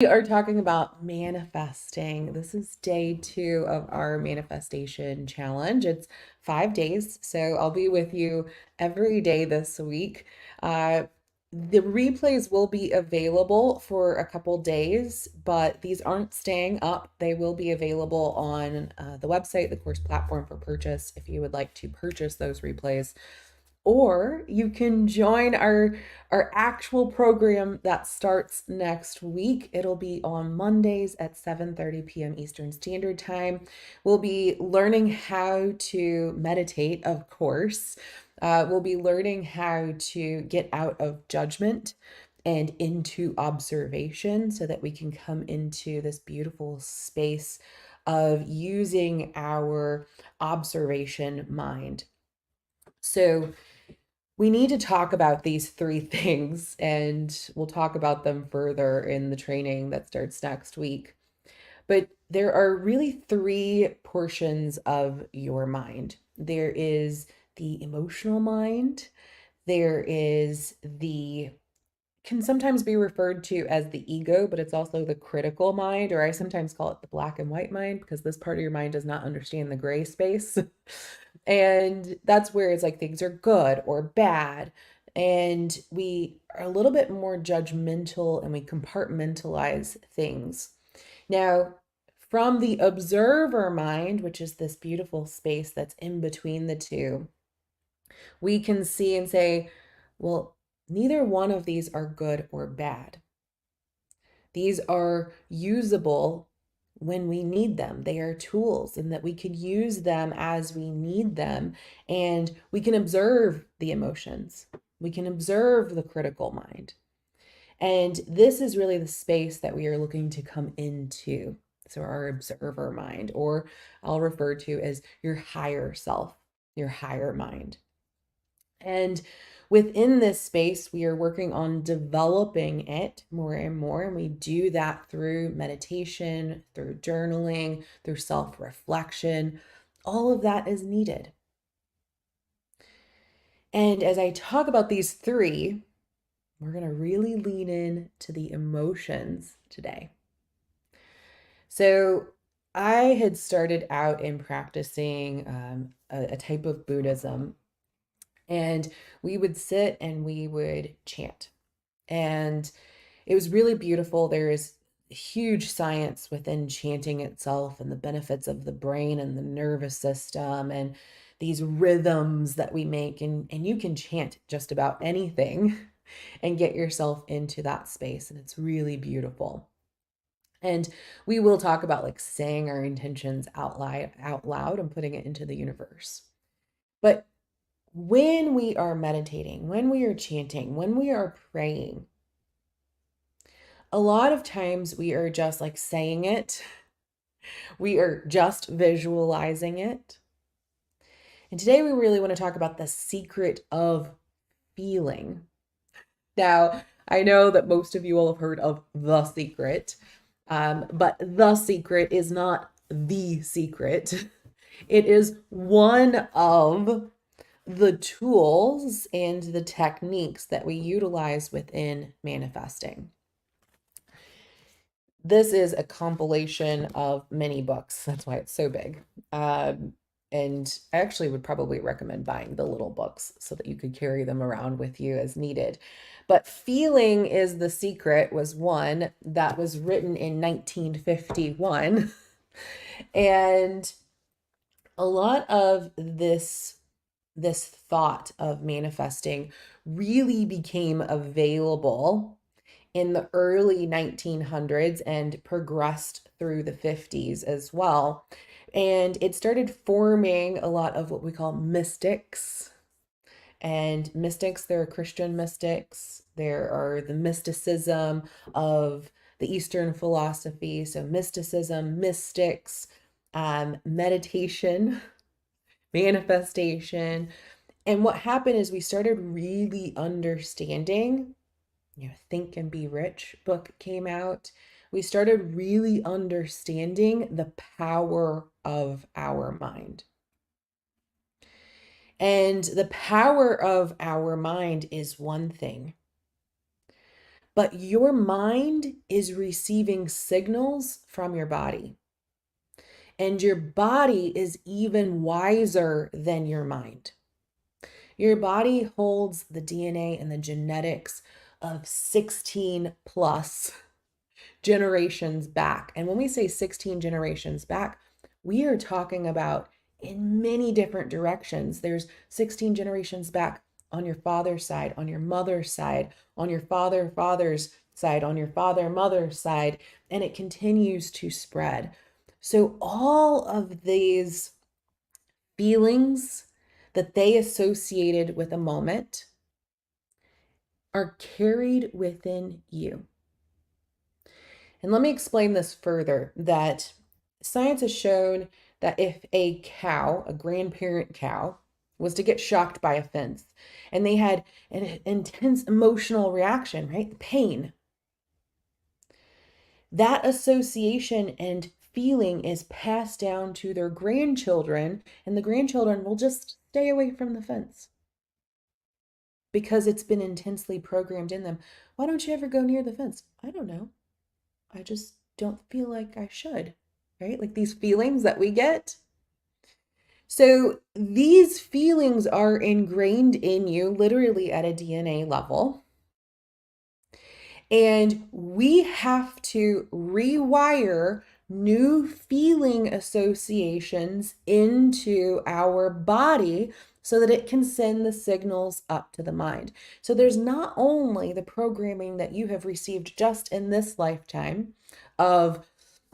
We are talking about manifesting. This is day 2 of our manifestation challenge. It's 5 days, so I'll be with you every day this week. Uh, the replays will be available for a couple days, but these aren't staying up. They will be available on the website, the course platform for purchase, if you would like to purchase those replays. Or you can join our actual program that starts next week. It'll be on Mondays at 7:30 p.m. Eastern Standard Time. We'll be learning how to meditate, of course. We'll be learning how to get out of judgment and into observation so that we can come into this beautiful space of using our observation mind. So, we need to talk about these 3 things, and we'll talk about them further in the training that starts next week. But there are really 3 portions of your mind. There is the emotional mind, there is the can sometimes be referred to as the ego, but it's also the critical mind, or I sometimes call it the black and white mind because this part of your mind does not understand the gray space. And that's where it's like things are good or bad. And we are a little bit more judgmental and we compartmentalize things. Now, from the observer mind, which is this beautiful space that's in between the two, we can see and say, well, neither one of these are good or bad. These are usable when we need them. They are tools and that we can use them as we need them. And we can observe the emotions. We can observe the critical mind. And this is really the space that we are looking to come into. So our observer mind, or I'll refer to as your higher self, your higher mind. And within this space, we are working on developing it more and more. And we do that through meditation, through journaling, through self reflection. All of that is needed. And as I talk about these 3, we're going to really lean in to the emotions today. So, I had started out in practicing a type of Buddhism, and we would sit and we would chant. And it was really beautiful. There is huge science within chanting itself and the benefits of the brain and the nervous system and these rhythms that we make. And you can chant just about anything and get yourself into that space. And it's really beautiful. And we will talk about like saying our intentions out loud and putting it into the universe. But when we are meditating, when we are chanting, when we are praying, a lot of times we are just like saying it, we are just visualizing it. And today we really want to talk about the secret of feeling. Now, I know that most of you will have heard of The Secret, but The Secret is not the secret. It is one of the tools and the techniques that we utilize within manifesting. This is a compilation of many books. That's why it's so big. And I actually would probably recommend buying the little books so that you could carry them around with you as needed. But Feeling is the Secret was one that was written in 1951. And a lot of this thought of manifesting really became available in the early 1900s and progressed through the 50s as well. And it started forming a lot of what we call mystics. And mystics, there are Christian mystics, there are the mysticism of the Eastern philosophy. So, mysticism, mystics, meditation, manifestation. And what happened is we started really understanding, Think and Be Rich book came out. We started really understanding the power of our mind. And the power of our mind is one thing, but your mind is receiving signals from your body. And your body is even wiser than your mind. Your body holds the DNA and the genetics of 16 plus generations back. And when we say 16 generations back, we are talking about in many different directions. There's 16 generations back on your father's side, on your mother's side, on your father's side, on your mother's side, and it continues to spread. So all of these feelings that they associated with a moment are carried within you. And let me explain this further, that science has shown that if a cow, a grandparent cow, was to get shocked by a fence and they had an intense emotional reaction, right? Pain. That association and feeling is passed down to their grandchildren, and the grandchildren will just stay away from the fence because it's been intensely programmed in them. Why don't you ever go near the fence? I don't know. I just don't feel like I should, right? Like these feelings that we get. So these feelings are ingrained in you literally at a DNA level. And we have to rewire new feeling associations into our body so that it can send the signals up to the mind. So there's not only the programming that you have received just in this lifetime of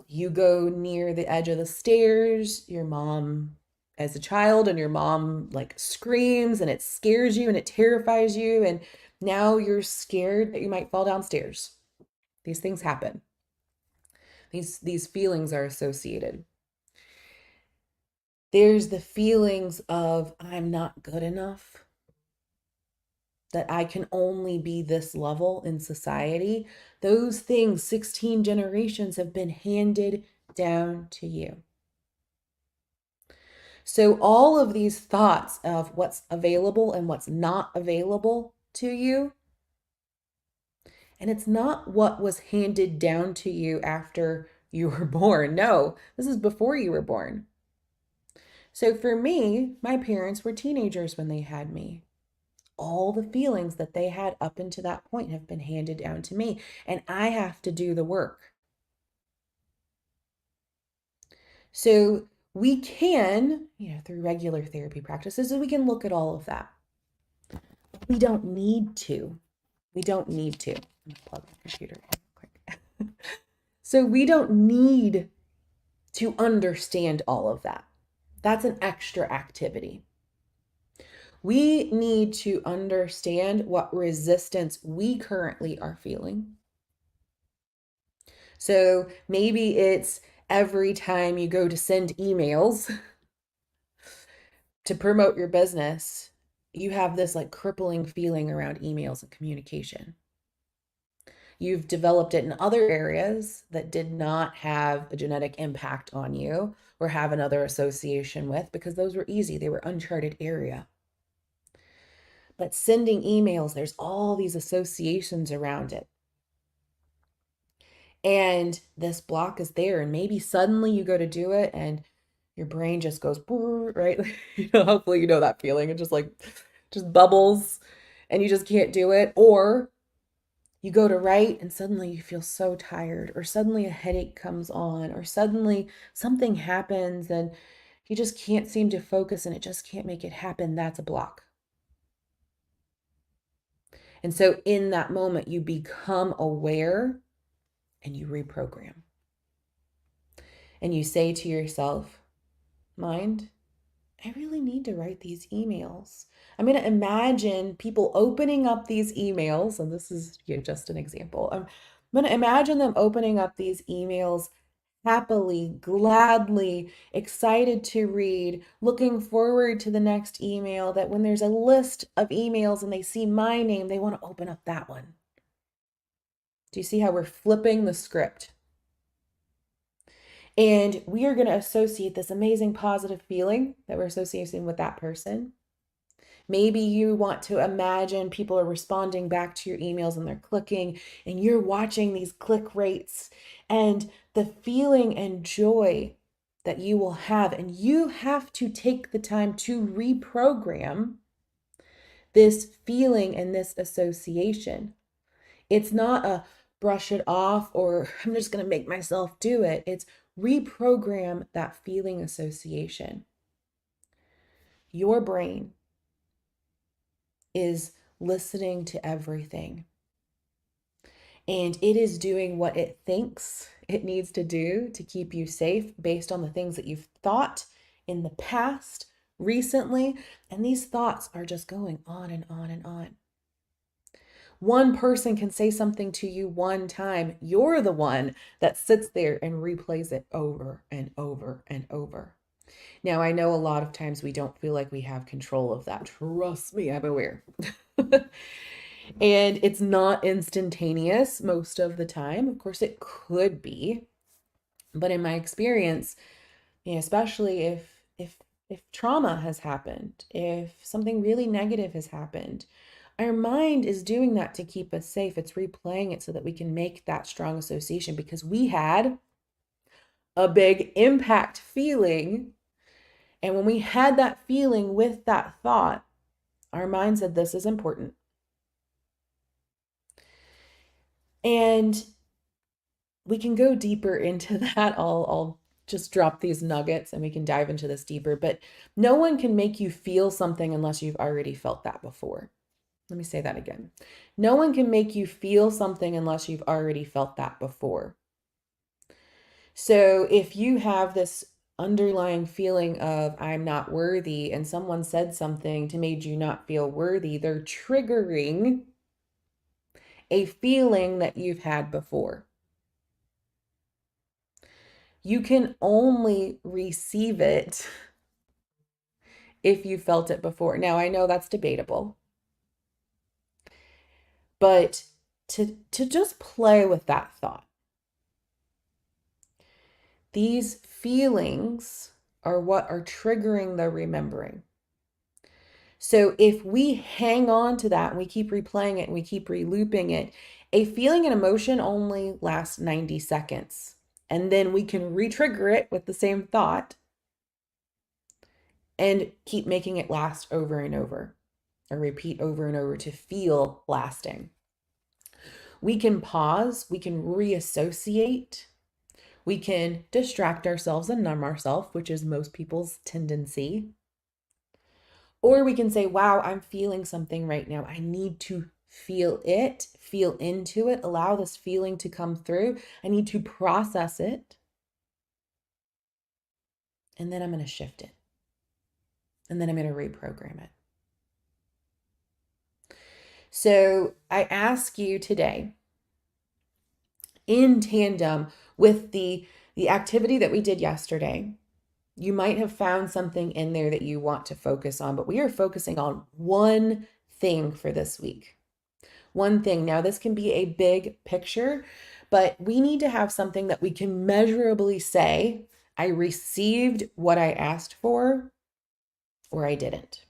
you go near the edge of the stairs, your mom as a child, and your mom like screams and it scares you and it terrifies you, and now you're scared that you might fall downstairs. These things happen. These feelings are associated. There's the feelings of I'm not good enough, that I can only be this level in society. Those things, 16 generations have been handed down to you. So all of these thoughts of what's available and what's not available to you, and it's not what was handed down to you after you were born. No, this is before you were born. So for me, my parents were teenagers when they had me. All the feelings that they had up until that point have been handed down to me, and I have to do the work. So we can, through regular therapy practices, we can look at all of that. We don't need to. We don't need to. I'm gonna plug my computer in quick. So we don't need to understand all of that. That's an extra activity. We need to understand what resistance we currently are feeling. So maybe it's every time you go to send emails to promote your business, you have this like crippling feeling around emails and communication. You've developed it in other areas that did not have a genetic impact on you or have another association with, because those were easy. They were uncharted area. But sending emails, there's all these associations around it. And this block is there, and maybe suddenly you go to do it and your brain just goes, right? Hopefully you know that feeling. It just bubbles and you just can't do it. Or you go to write and suddenly you feel so tired, or suddenly a headache comes on, or suddenly something happens and you just can't seem to focus and it just can't make it happen. That's a block. And so in that moment, you become aware and you reprogram. And you say to yourself, mind, I really need to write these emails. I'm going to imagine people opening up these emails, and this is just an example. I'm going to imagine them opening up these emails happily, gladly, excited to read, looking forward to the next email, that when there's a list of emails and they see my name, they want to open up that one. Do you see how we're flipping the script? And we are going to associate this amazing positive feeling that we're associating with that person. Maybe you want to imagine people are responding back to your emails and they're clicking, and you're watching these click rates and the feeling and joy that you will have. And you have to take the time to reprogram this feeling and this association. It's not a brush it off or I'm just going to make myself do it. It's reprogram that feeling association. Your brain is listening to everything, and it is doing what it thinks it needs to do to keep you safe based on the things that you've thought in the past, recently, and these thoughts are just going on and on and on. One person can say something to you one time. You're the one that sits there and replays it over and over and over. Now, I know a lot of times we don't feel like we have control of that. Trust me, I'm aware. And it's not instantaneous most of the time. Of course, it could be, but in my experience, especially if trauma has happened, if something really negative has happened, our mind is doing that to keep us safe. It's replaying it so that we can make that strong association because we had a big impact feeling. And when we had that feeling with that thought, our mind said, this is important. And we can go deeper into that. I'll just drop these nuggets and we can dive into this deeper. But no one can make you feel something unless you've already felt that before. Let me say that again. No one can make you feel something unless you've already felt that before. So if you have this underlying feeling of I'm not worthy and someone said something to make you not feel worthy, they're triggering a feeling that you've had before. You can only receive it if you felt it before. Now, I know that's debatable, but to just play with that thought. These feelings are what are triggering the remembering. So if we hang on to that and we keep replaying it and we keep relooping it, a feeling and emotion only lasts 90 seconds. And then we can re-trigger it with the same thought and keep making it last over and over, or repeat over and over to feel lasting. We can pause, we can reassociate, we can distract ourselves and numb ourselves, which is most people's tendency. Or we can say, wow, I'm feeling something right now. I need to feel it, feel into it, allow this feeling to come through. I need to process it. And then I'm going to shift it. And then I'm going to reprogram it. So I ask you today, in tandem with the activity that we did yesterday, you might have found something in there that you want to focus on, but we are focusing on one thing for this week. One thing. Now, this can be a big picture, but we need to have something that we can measurably say, I received what I asked for, or I didn't.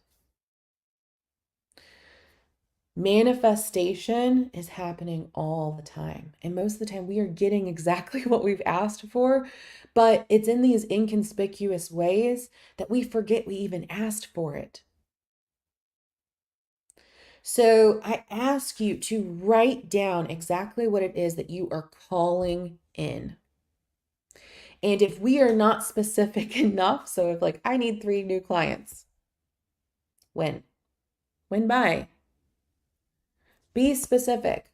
Manifestation is happening all the time. And most of the time, we are getting exactly what we've asked for, but it's in these inconspicuous ways that we forget we even asked for it. So I ask you to write down exactly what it is that you are calling in. And if we are not specific enough, so if like I need 3 new clients, when? When by? Be specific.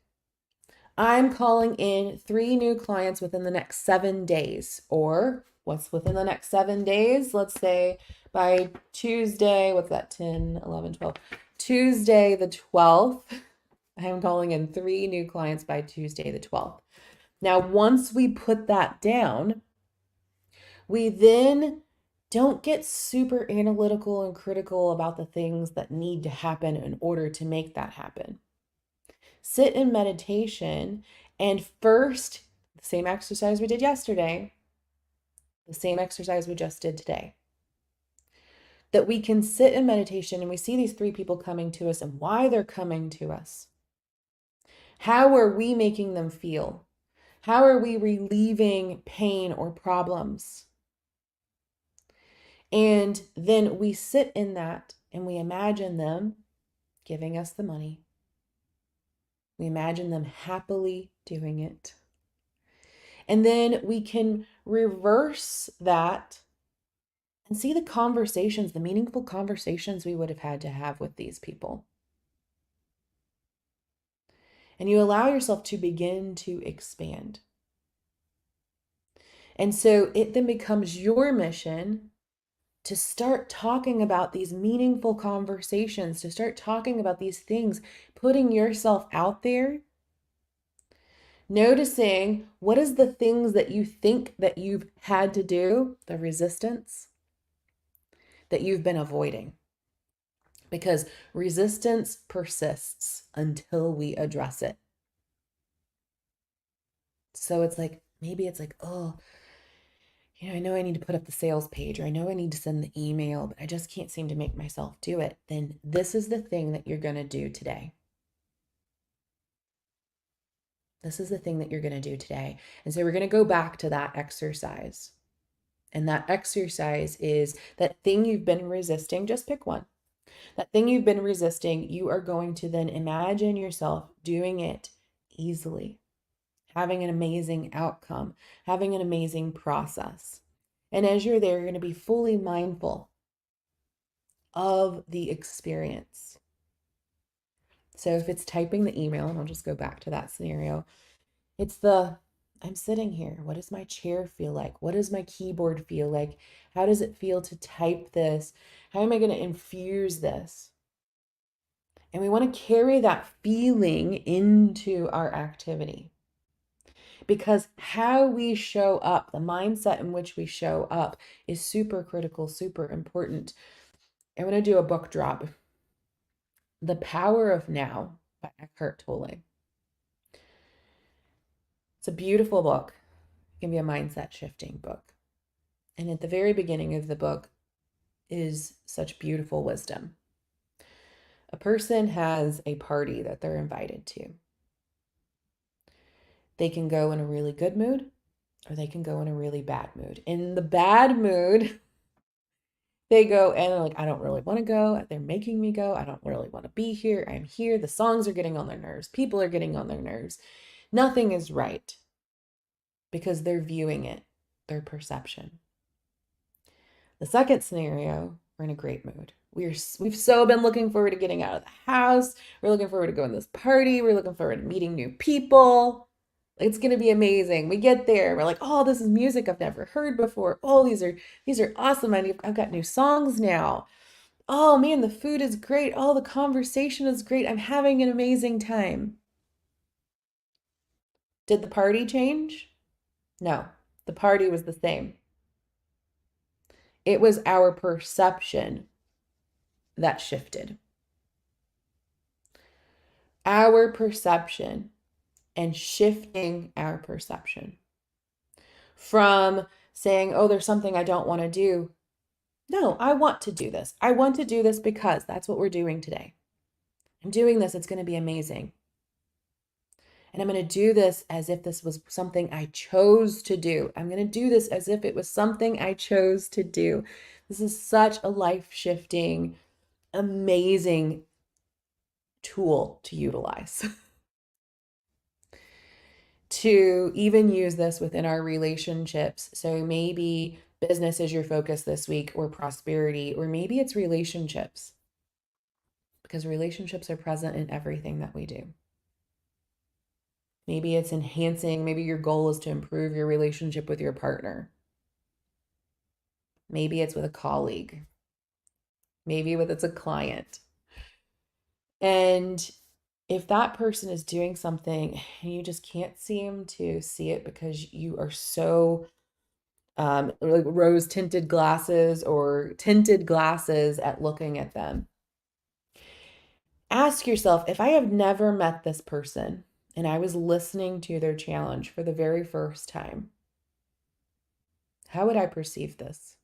I'm calling in 3 new clients within the next 7 days. Or what's within the next 7 days? Let's say by Tuesday, what's that? 10, 11, 12. Tuesday the 12th, I'm calling in 3 new clients by Tuesday the 12th. Now, once we put that down, we then don't get super analytical and critical about the things that need to happen in order to make that happen. Sit in meditation and first, the same exercise we did yesterday, the same exercise we just did today. that we can sit in meditation and we see these three people coming to us and why they're coming to us. How are we making them feel? How are we relieving pain or problems? And then we sit in that and we imagine them giving us the money. We imagine them happily doing it. And then we can reverse that and see the conversations, the meaningful conversations we would have had to have with these people. And you allow yourself to begin to expand. And so it then becomes your mission to start talking about these meaningful conversations, to start talking about these things, putting yourself out there, noticing what is the things that you think that you've had to do, the resistance that you've been avoiding. Because resistance persists until we address it. So it's like, maybe it's like, oh, I know I need to put up the sales page, or I know I need to send the email, but I just can't seem to make myself do it. Then this is the thing that you're going to do today. This is the thing that you're going to do today. And so we're going to go back to that exercise. And that exercise is that thing you've been resisting. Just pick one. That thing you've been resisting, you are going to then imagine yourself doing it easily, having an amazing outcome, having an amazing process. And as you're there, you're going to be fully mindful of the experience. So if it's typing the email, and I'll just go back to that scenario, I'm sitting here. What does my chair feel like? What does my keyboard feel like? How does it feel to type this? How am I going to infuse this? And we want to carry that feeling into our activity. Because how we show up, the mindset in which we show up, is super critical, super important. I want to do a book drop. The Power of Now by Eckhart Tolle. It's a beautiful book. It can be a mindset shifting book. And at the very beginning of the book is such beautiful wisdom. A person has a party that they're invited to. They can go in a really good mood, or they can go in a really bad mood. In the bad mood, they go and they're like, I don't really want to go. They're making me go. I don't really want to be here. I'm here. The songs are getting on their nerves. People are getting on their nerves. Nothing is right because they're viewing it, their perception. The second scenario, we're in a great mood. We've so been looking forward to getting out of the house. We're looking forward to going to this party. We're looking forward to meeting new people. It's going to be amazing. We get there. We're like, oh, this is music I've never heard before. Oh, these are awesome. I've got new songs now. Oh man, the food is great. Oh, the conversation is great. I'm having an amazing time. Did the party change? No, the party was the same. It was our perception that shifted. Our perception and shifting our perception from saying, oh, there's something I don't want to do. No, I want to do this. I want to do this because that's what we're doing today. I'm doing this. It's going to be amazing. And I'm going to do this as if this was something I chose to do. I'm going to do this as if it was something I chose to do. This is such a life-shifting, amazing tool to utilize. To even use this within our relationships. So maybe business is your focus this week, or prosperity, or maybe it's relationships, because relationships are present in everything that we do. Maybe it's enhancing, maybe your goal is to improve your relationship with your partner. Maybe it's with a colleague. Maybe it's a client. And if that person is doing something and you just can't seem to see it because you are so like rose tinted glasses or tinted glasses at looking at them, ask yourself, if I have never met this person and I was listening to their challenge for the very first time, how would I perceive this?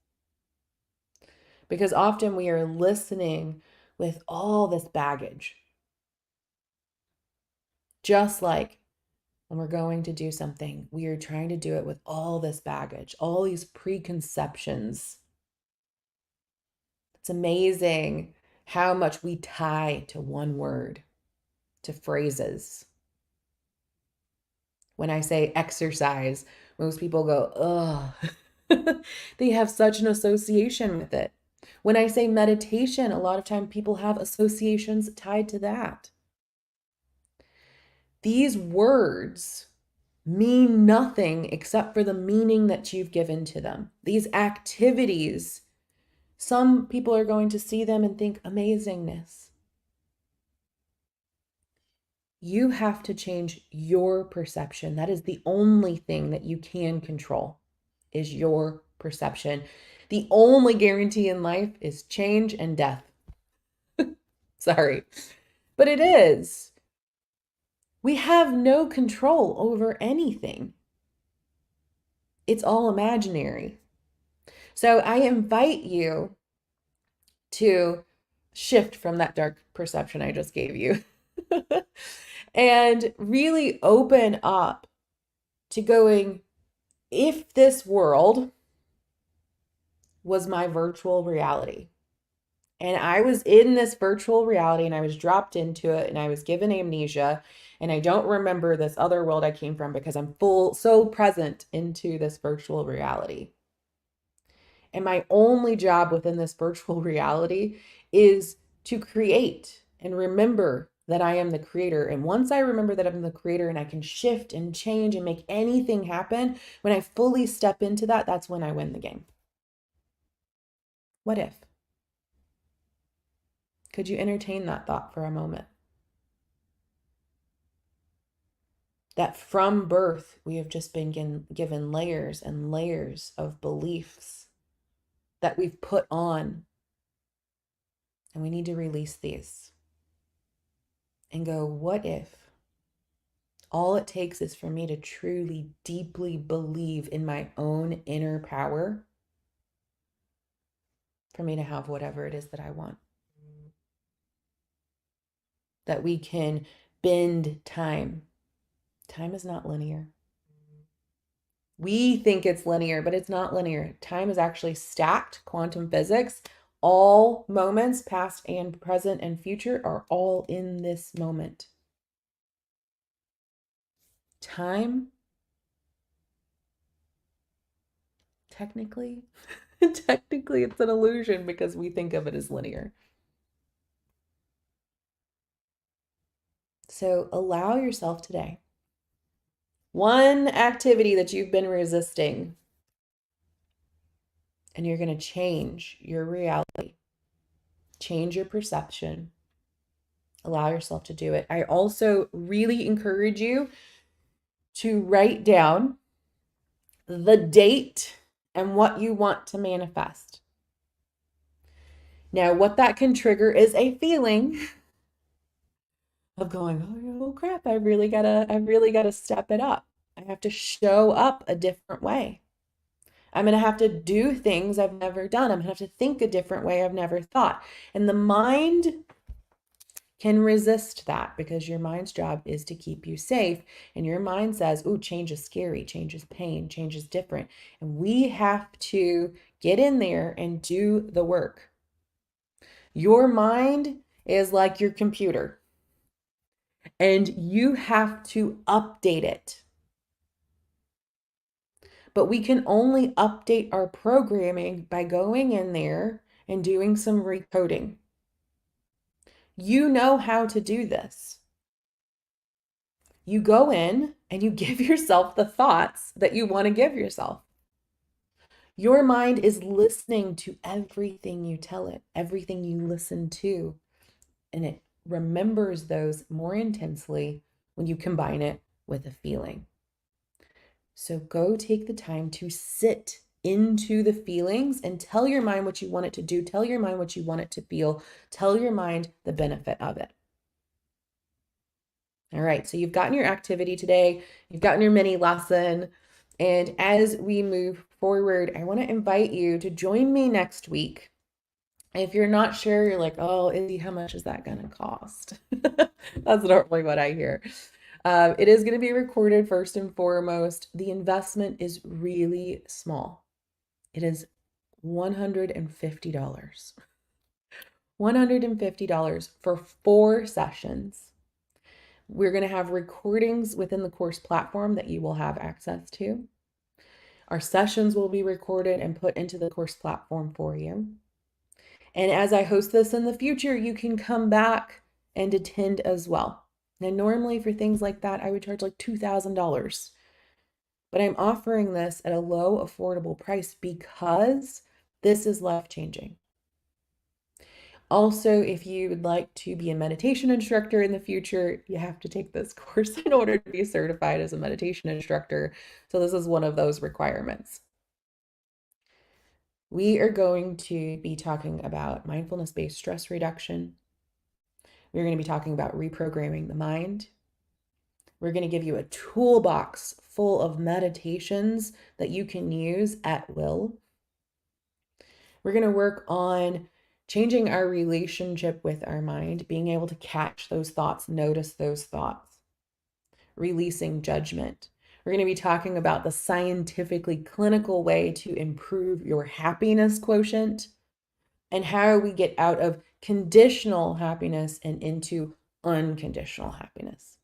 because often we are listening with all this baggage. Just like when we're going to do something, we are trying to do it with all this baggage, all these preconceptions. It's amazing how much we tie to one word, to phrases. When I say exercise, most people go, ugh. They have such an association with it. When I say meditation, a lot of time people have associations tied to that. These words mean nothing except for the meaning that you've given to them. These activities, some people are going to see them and think amazingness. You have to change your perception. That is the only thing that you can control, is your perception. The only guarantee in life is change and death. Sorry, but it is. We have no control over anything. It's all imaginary. So I invite you to shift from that dark perception I just gave you and really open up to going, if this world was my virtual reality, and I was in this virtual reality and I was dropped into it and I was given amnesia and I don't remember this other world I came from because I'm so present into this virtual reality. And my only job within this virtual reality is to create and remember that I am the creator. And once I remember that I'm the creator and I can shift and change and make anything happen, when I fully step into that, that's when I win the game. What if? Could you entertain that thought for a moment? That from birth, we have just been given layers and layers of beliefs that we've put on. And we need to release these and go, what if all it takes is for me to truly, deeply believe in my own inner power for me to have whatever it is that I want? That we can bend time. Time is not linear. We think it's linear, but it's not linear. Time is actually stacked. Quantum physics, all moments, past and present and future, are all in this moment. Time, technically, technically it's an illusion because we think of it as linear. So allow yourself today, one activity that you've been resisting, and you're going to change your reality, change your perception. Allow yourself to do it. I also really encourage you to write down the date and what you want to manifest. Now, what that can trigger is a feeling of going, oh crap, I really gotta step it up. I have to show up a different way. I'm going to have to do things I've never done. I'm going to have to think a different way I've never thought. And the mind can resist that because your mind's job is to keep you safe. And your mind says, oh, change is scary, change is pain, change is different. And we have to get in there and do the work. Your mind is like your computer, and you have to update it. But we can only update our programming by going in there and doing some recoding. You know how to do this. You go in and you give yourself the thoughts that you want to give yourself. Your mind is listening to everything you tell it, everything you listen to, and it remembers those more intensely when you combine it with a feeling. So go take the time to sit into the feelings and tell your mind what you want it to do. Tell your mind what you want it to feel. Tell your mind the benefit of it. All right, so you've gotten your activity today. You've gotten your mini lesson. And as we move forward, I want to invite you to join me next week If you're not sure, you're like, oh, Izzy, how much is that going to cost? That's normally what I hear. It is going to be recorded first and foremost. The investment is really small. It is $150. $150 for 4 sessions. We're going to have recordings within the course platform that you will have access to. Our sessions will be recorded and put into the course platform for you. And as I host this in the future, you can come back and attend as well. Now, normally for things like that, I would charge like $2,000. But I'm offering this at a low, affordable price because this is life-changing. Also, if you would like to be a meditation instructor in the future, you have to take this course in order to be certified as a meditation instructor. So this is one of those requirements. We are going to be talking about mindfulness-based stress reduction. We're going to be talking about reprogramming the mind. We're going to give you a toolbox full of meditations that you can use at will. We're going to work on changing our relationship with our mind, being able to catch those thoughts, notice those thoughts, releasing judgment. We're going to be talking about the scientifically clinical way to improve your happiness quotient and how we get out of conditional happiness and into unconditional happiness.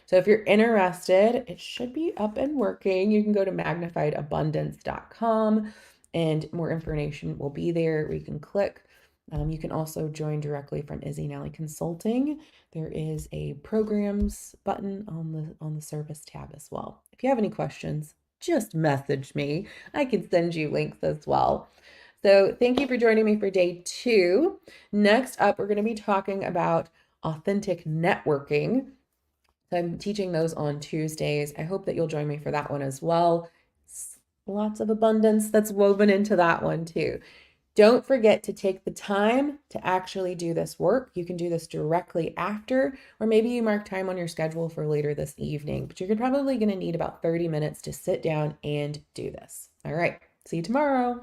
So if you're interested, it should be up and working. You can go to magnifiedabundance.com and more information will be there where you can click. You can also join directly from Izzy Nalley Consulting. There is a programs button on the service tab as well. If you have any questions, just message me. I can send you links as well. So thank you for joining me for day 2. Next up, we're going to be talking about authentic networking. So I'm teaching those on Tuesdays. I hope that you'll join me for that one as well. Lots of abundance that's woven into that one too. Don't forget to take the time to actually do this work. You can do this directly after, or maybe you mark time on your schedule for later this evening, but you're probably going to need about 30 minutes to sit down and do this. All right, see you tomorrow.